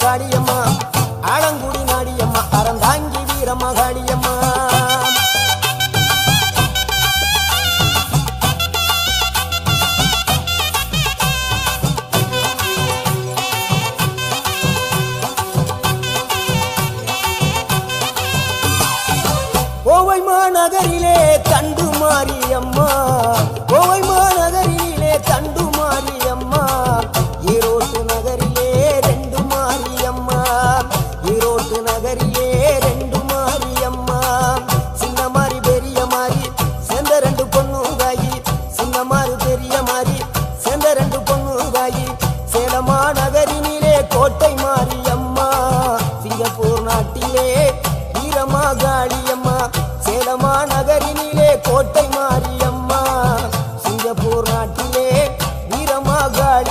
காளியம்மா ஆலங்குடி நாடியம்மா அறந்தாங்கி வீரம்மா காளியம்மா கோவை மாநகரிலே தண்டு மாரியம்மா